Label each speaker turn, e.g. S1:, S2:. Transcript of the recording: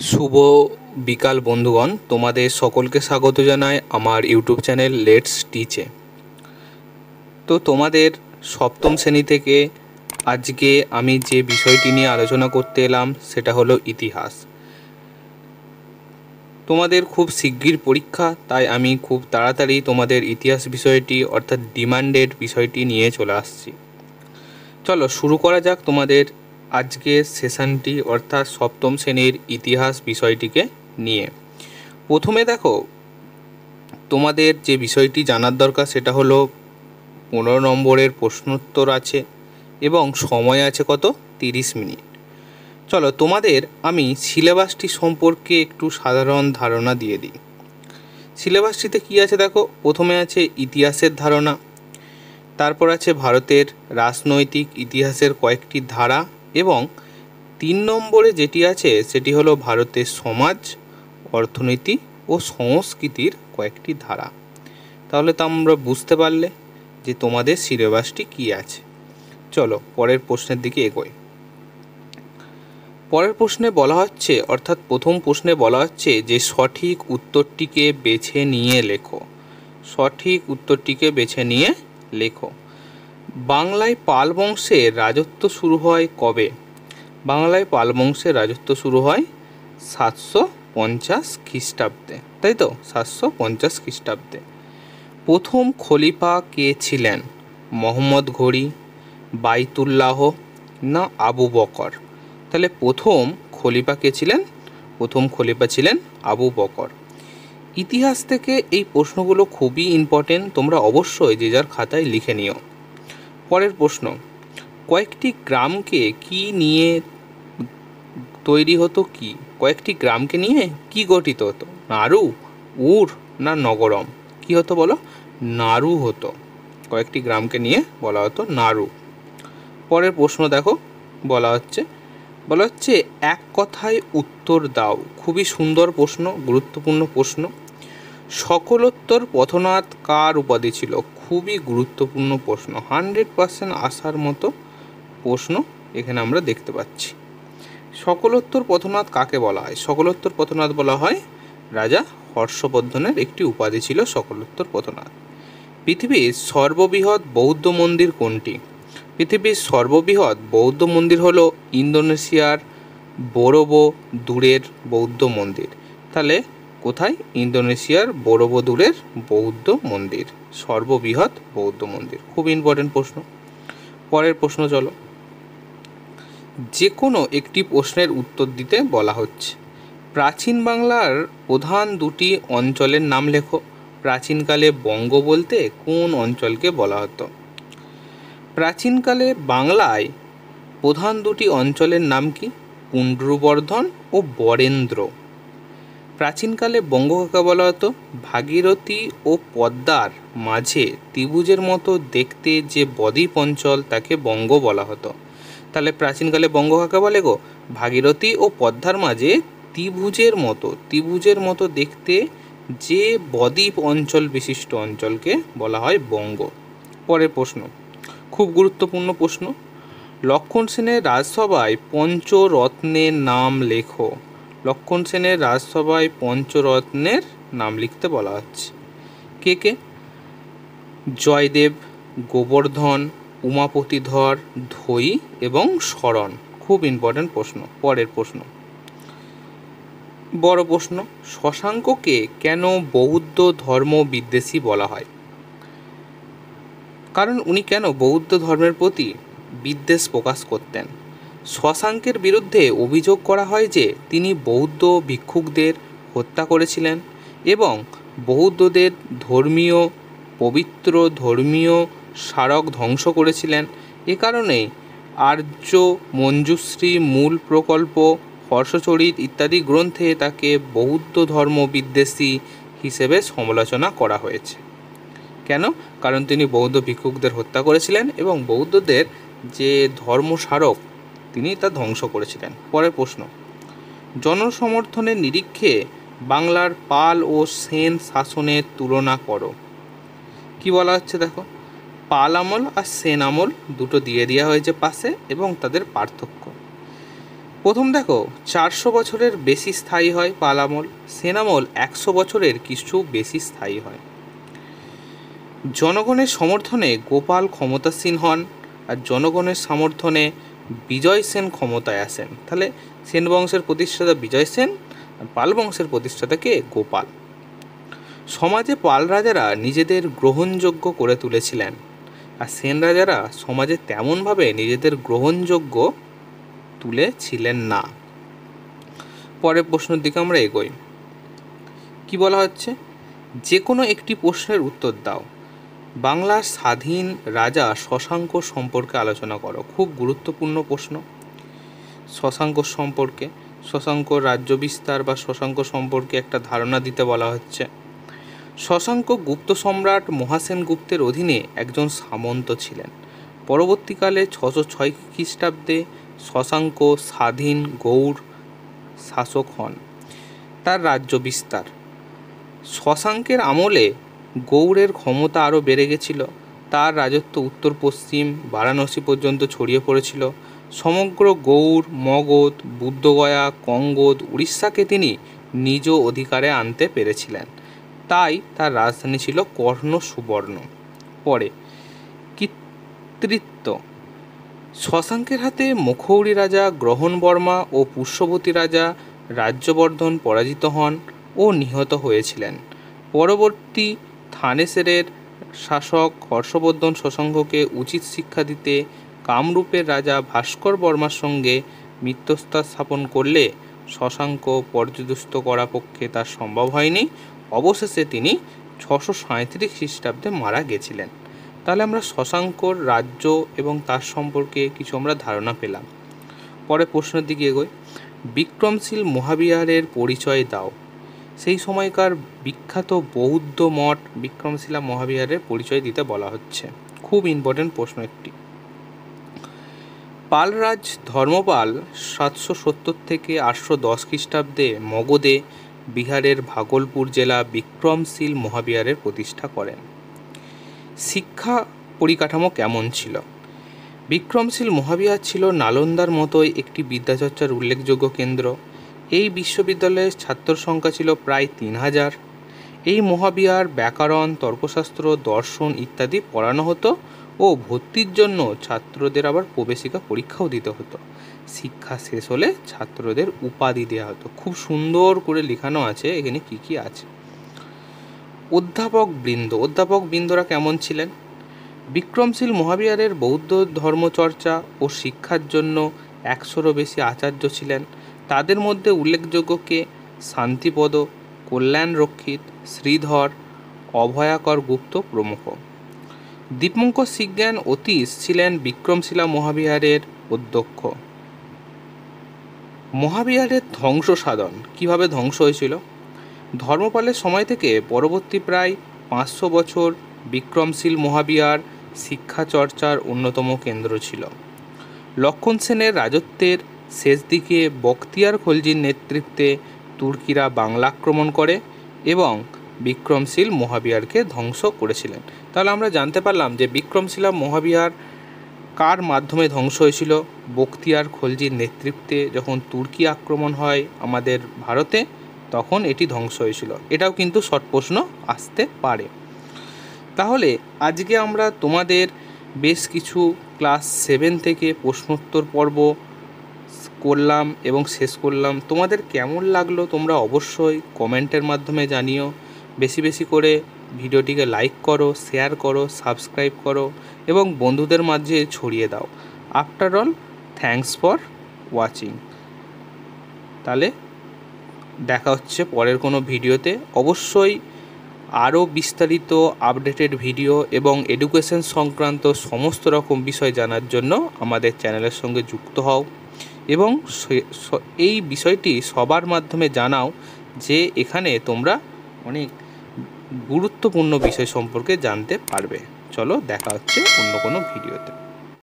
S1: শুভ বিকাল বন্ধুগণ, তোমাদের সকলকে স্বাগত জানাই আমার ইউটিউব চ্যানেল লেটস টিচে। তো তোমাদের সপ্তম শ্রেণী থেকে আজকে আমি যে বিষয়টি নিয়ে আলোচনা করতে এলাম সেটা হলো ইতিহাস। তোমাদের খুব শিগগির পরীক্ষা, তাই আমি খুব তাড়াতাড়ি তোমাদের ইতিহাস বিষয়টি অর্থাৎ ডিমান্ডেড বিষয়টি নিয়ে চলে আসছি। চলো শুরু করা যাক তোমাদের আজকের সেশনটি অর্থাৎ সপ্তম শ্রেণীর ইতিহাস বিষয়টিকে নিয়ে। প্রথমে দেখো, তোমাদের যে বিষয়টি জানার দরকার সেটা হলো 15 নম্বরের প্রশ্নোত্তর আছে এবং সময় আছে কত, 30 মিনিট। চলো তোমাদের আমি সিলেবাসটি সম্পর্কে একটু সাধারণ ধারণা দিয়ে দিই। সিলেবাসটিতে কি আছে দেখো, প্রথমে আছে ইতিহাসের ধারণা, তারপর আছে ভারতের রাজনৈতিক ইতিহাসের কয়েকটি ধারা এবং 3 নম্বরে যেটি আছে সেটি হলো ভারতের সমাজ, অর্থনীতি ও সংস্কৃতির কয়েকটি ধারা। তাহলে তো আমরা বুঝতে পারলে যে তোমাদের সিলেবাসটি কী আছে। চলো পরের প্রশ্নের দিকে এগোই। পরের প্রশ্নে বলা হচ্ছে, অর্থাৎ প্রথম প্রশ্নে বলা হচ্ছে যে সঠিক উত্তরটিকে বেছে নিয়ে লেখো। সঠিক উত্তরটিকে বেছে নিয়ে লেখো। বাংলায় পাল বংশের রাজত্ব শুরু হয় কবে? বাংলায় পাল বংশের রাজত্ব শুরু হয় 750 খ্রিস্টাব্দে, তাই তো, 750 খ্রিস্টাব্দে। প্রথম খলিফা কে ছিলেন? মোহাম্মদ ঘুরি, বাইতুল্লাহ না আবু বকর? তাহলে প্রথম খলিফা কে ছিলেন? প্রথম খলিফা ছিলেন আবু বকর। ইতিহাস থেকে এই প্রশ্নগুলো খুবই ইম্পর্টেন্ট, তোমরা অবশ্যই যে যার খাতায় লিখে নিও। পরের প্রশ্ন, কয়েকটি গ্রামকে কি নিয়ে তৈরি হতো? কি কয়েকটি গ্রামকে নিয়ে কি গঠিত হতো? নাড়ু, উর না নগরম? কি হতো বলো? নাড়ু হতো। কয়েকটি গ্রামকে নিয়ে বলা হতো নাড়ু। পরের প্রশ্ন দেখো, বলা হচ্ছে এক কথায় উত্তর দাও। খুবই সুন্দর প্রশ্ন, গুরুত্বপূর্ণ প্রশ্ন। সকলোত্তর পথনাথ কার উপাধি ছিল? খুবই গুরুত্বপূর্ণ প্রশ্ন, 100% আসার মতো প্রশ্ন এখানে আমরা দেখতে পাচ্ছি। সকলোত্তর পথনাথ কাকে বলা হয়? সকলোত্তর পথনাথ বলা হয় রাজা হর্ষবর্ধনের একটি উপাধি ছিল সকলোত্তর পথনাথ। পৃথিবীর সর্ববৃহৎ বৌদ্ধ মন্দির কোনটি? পৃথিবীর সর্ববৃহৎ বৌদ্ধ মন্দির হলো ইন্দোনেশিয়ার বরোবুদুরের বৌদ্ধ মন্দির। তাহলে কোথায়? ইন্দোনেশিয়ার বরোবুদুরের বৌদ্ধ মন্দির সর্ববৃহৎ বৌদ্ধ মন্দির। খুব ইম্পর্টেন্ট প্রশ্ন। পরের প্রশ্ন চলো, যে কোনো একটি প্রশ্নের উত্তর দিতে বলা হচ্ছে। প্রাচীন বাংলার প্রধান দুটি অঞ্চলের নাম লেখো। প্রাচীনকালে বঙ্গ বলতে কোন অঞ্চলকে বলা হতো? প্রাচীনকালে বাংলায় প্রধান দুটি অঞ্চলের নাম কি? পুণ্ড্রবর্ধন ও বরেন্দ্র। প্রাচীনকালে বঙ্গ কাকে বলা হতো? ভাগীরথী ও পদ্মার মাঝে ত্রিভুজের মতো দেখতে যে বদ্বীপ অঞ্চল তাকে বঙ্গ বলা হতো। তাহলে প্রাচীনকালে বঙ্গ কাকে বলে গো? ভাগীরথী ও পদ্মার মাঝে ত্রিভুজের মতো দেখতে যে বদ্বীপ অঞ্চল বিশিষ্ট অঞ্চলকে বলা হয় বঙ্গ। পরের প্রশ্ন, খুব গুরুত্বপূর্ণ প্রশ্ন। লক্ষণ সেনের রাজসভায় পঞ্চরত্নের নাম লেখো। লক্ষণ সেনের রাজসভায় পঞ্চরত্নের নাম লিখতে বলা হচ্ছে। কে কে? জয়দেব, গোবর্ধন, উমাপতিধর, ধৈ এবং শরণ। খুব ইম্পর্ট্যান্ট প্রশ্ন। পরের প্রশ্ন, বড় প্রশ্ন, শশাঙ্ককে কেন বৌদ্ধ ধর্ম বিদ্বেষী বলা হয়? কারণ উনি কেন বৌদ্ধ ধর্মের প্রতি বিদ্বেষ প্রকাশ করতেন। শশাঙ্কের বিরুদ্ধে অভিযোগ করা হয় যে তিনি বৌদ্ধ ভিক্ষুকদের হত্যা করেছিলেন এবং বৌদ্ধদের পবিত্র ধর্মীয় স্মারক ধ্বংস করেছিলেন। এ কারণেই আর্য মঞ্জুশ্রী, মূল প্রকল্প, হর্ষচরিত ইত্যাদি গ্রন্থে তাকে বৌদ্ধ ধর্ম বিদ্বেষী হিসেবে সমালোচনা করা হয়েছে। কেন? কারণ তিনি বৌদ্ধ ভিক্ষুকদের হত্যা করেছিলেন এবং বৌদ্ধদের যে ধর্মস্মারক তিনি তা ধ্বংস করেছিলেন। পরের প্রশ্ন, জনসমর্থনের নিরিখে বাংলার পাল ও সেন শাসনের তুলনা করো। কি বলা হচ্ছে দেখো, পাল আমল আর সেন আমল দুটো দিয়ে দেওয়া হয়েছে পাশে এবং তাদের পার্থক্য। প্রথম দেখো, 400 বছরের বেশি স্থায়ী হয় পাল আমল। সেন আমল 100 বছরের কিছু বেশি স্থায়ী হয়। জনগণের সমর্থনে গোপাল ক্ষমতাসীন হন, আর জনগণের সমর্থনে বিজয় সেন ক্ষমতায় আসেন। তাহলে সেন বংশের প্রতিষ্ঠাতা বিজয় সেন, আর পাল বংশের প্রতিষ্ঠাতা কে? গোপাল। সমাজে পাল রাজারা নিজেদের গ্রহণযোগ্য করে তুলেছিলেন, আর সেন রাজারা সমাজে তেমনভাবে নিজেদের গ্রহণযোগ্য তুলেছিলেন না। পরের প্রশ্নের দিকে আমরা এগোই। কি বলা হচ্ছে? যে কোনো একটি প্রশ্নের উত্তর দাও। বাংলার স্বাধীন রাজা শশাঙ্ক সম্পর্কে আলোচনা করো। খুব গুরুত্বপূর্ণ প্রশ্ন। শশাঙ্ক সম্পর্কে, শশাঙ্ক রাজ্য বিস্তার বা শশাঙ্ক সম্পর্কে একটা ধারণা দিতে বলা হচ্ছে। শশাঙ্ক গুপ্ত সম্রাট মহাসেন গুপ্তের অধীনে একজন সামন্ত ছিলেন। পরবর্তীকালে 606 খ্রিস্টাব্দে শশাঙ্ক স্বাধীন গৌড় শাসক হন। তার রাজ্য বিস্তার। শশাঙ্কের আমলে গৌড়ের ক্ষমতা আরও বেড়ে গেছিল। তার রাজত্ব উত্তর পশ্চিম বারাণসী পর্যন্ত ছড়িয়ে পড়েছিল। সমগ্র গৌড়, মগধ, বুদ্ধগয়া, কঙ্গোদ, উড়িষ্যাকে তিনি নিজ অধিকারে আনতে পেরেছিলেন। তাই তার রাজধানী ছিল কর্ণ সুবর্ণ। পরে কর্তৃত্ব। শশাঙ্কের হাতে মখৌরি রাজা গ্রহণবর্মা ও পুষ্যবতী রাজা রাজ্যবর্ধন পরাজিত হন ও নিহত হয়েছিলেন। পরবর্তী থানেশ্বরের শাসক হর্ষবর্ধন শশাঙ্ককে উচিত শিক্ষা দিতে কামরূপের রাজা ভাস্কর বর্মার সঙ্গে মিত্রতা স্থাপন করলে শশাঙ্ক পর্যুদস্ত করা পক্ষে তার সম্ভব হয়নি। অবশেষে তিনি 637 খ্রিস্টাব্দে মারা গেছিলেন। তাহলে আমরা শশাঙ্কর রাজ্য এবং তার সম্পর্কে কিছু আমরা ধারণা পেলাম। পরে প্রশ্নের দিকে এগোই। বিক্রমশীল মহাবিহারের পরিচয় দাও। সেই সময়কার বিখ্যাত বৌদ্ধ মঠ বিক্রমশিলা মহাবিহারের পরিচয় দিতে বলা হচ্ছে। খুব ইম্পর্টেন্ট প্রশ্ন একটি। পালরাজ ধর্মপাল 770 থেকে 810 খ্রিস্টাব্দে মগধে বিহারের ভাগলপুর জেলা বিক্রমশীল মহাবিহারের প্রতিষ্ঠা করেন। শিক্ষা পরিকাঠামো কেমন ছিল? বিক্রমশীল মহাবিহার ছিল নালন্দার মতোই একটি বিদ্যাচর্চার উল্লেখযোগ্য কেন্দ্র। এই বিশ্ববিদ্যালয়ের ছাত্র সংখ্যা ছিল প্রায় 3000। এই মহাবিহার ব্যাকরণ, তর্কশাস্ত্র, দর্শন ইত্যাদি পড়ানো হতো ও ভর্তির জন্য ছাত্রদের আবার প্রবেশিকা পরীক্ষাও দিতে হতো। শিক্ষা শেষ হলে ছাত্রদের উপাধি দেওয়া হতো। খুব সুন্দর করে লেখানো আছে এখানে কি কি আছে। অধ্যাপক বৃন্দরা কেমন ছিলেন? বিক্রমশীল মহাবিহারের বৌদ্ধ ধর্মচর্চা ও শিক্ষার জন্য 100-রও বেশি আচার্য ছিলেন। তাদের মধ্যে উল্লেখযোগ্য কে? শান্তিপদ, কল্যাণ রক্ষিত, শ্রীধর, অভয়াকর গুপ্ত প্রমুখ। দীপঙ্কর শিজ্ঞান অতীশ ছিলেন বিক্রমশিলা মহাবিহারের অধ্যক্ষ। মহাবিহারের ধ্বংস সাধন কিভাবে ধ্বংস হয়েছিল? ধর্মপালের সময় থেকে পরবর্তী প্রায় 500 বছর বিক্রমশীল মহাবিহার শিক্ষা চর্চার অন্যতম কেন্দ্র ছিল। লক্ষণ সেনের রাজত্বের শেষ দিকে বখতিয়ার খলজির নেতৃত্বে তুর্কিরা বাংলা আক্রমণ করে এবং বিক্রমশীল মহাবিহারকে ধ্বংস করেছিলেন। তাহলে আমরা জানতে পারলাম যে বিক্রমশিলা মহাবিহার কার মাধ্যমে ধ্বংস হয়েছিল? বখতিয়ার খলজির নেতৃত্বে যখন তুর্কি আক্রমণ হয় আমাদের ভারতে, তখন এটি ধ্বংস হয়েছিল। এটাও কিন্তু শর্ট প্রশ্ন আসতে পারে। তাহলে আজকে আমরা তোমাদের বেশ কিছু ক্লাস 7 থেকে প্রশ্নোত্তর পর্ব করলাম এবং শেষ করলাম। তোমাদের কেমন লাগলো তোমরা অবশ্যই কমেন্টের মাধ্যমে জানিও। বেশি বেশি করে ভিডিওটিকে লাইক করো, শেয়ার করো, সাবস্ক্রাইব করো এবং বন্ধুদের মাঝে ছড়িয়ে দাও। After all, thanks for watching. তাহলে দেখা হচ্ছে পরের কোনো ভিডিওতে। অবশ্যই আরও বিস্তারিত আপডেটেড ভিডিও এবং এডুকেশন সংক্রান্ত সমস্ত রকম বিষয় জানার জন্য আমাদের চ্যানেলের সঙ্গে যুক্ত হও এবং এই বিষয়টি সবার মাধ্যমে জানাও যে এখানে তোমরা অনেক গুরুত্বপূর্ণ বিষয় সম্পর্কে জানতে পারবে। চলো দেখা হচ্ছে অন্য কোনো ভিডিওতে।